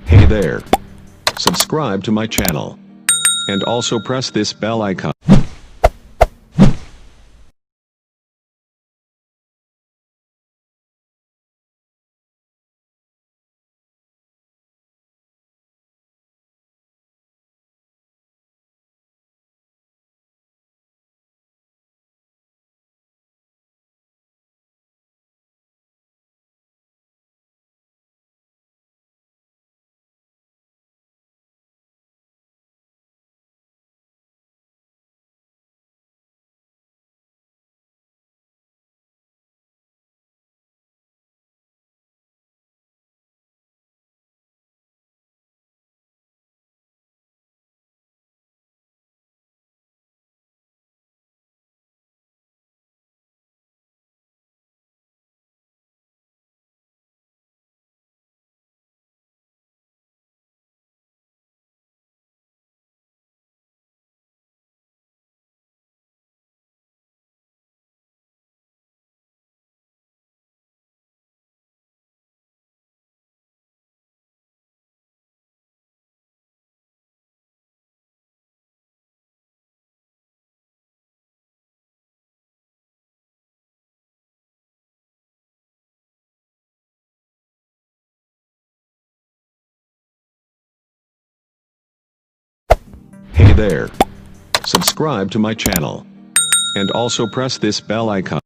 Hey there. Subscribe to my channel. And also press this bell icon. Hey there. Subscribe to my channel. And also press this bell icon.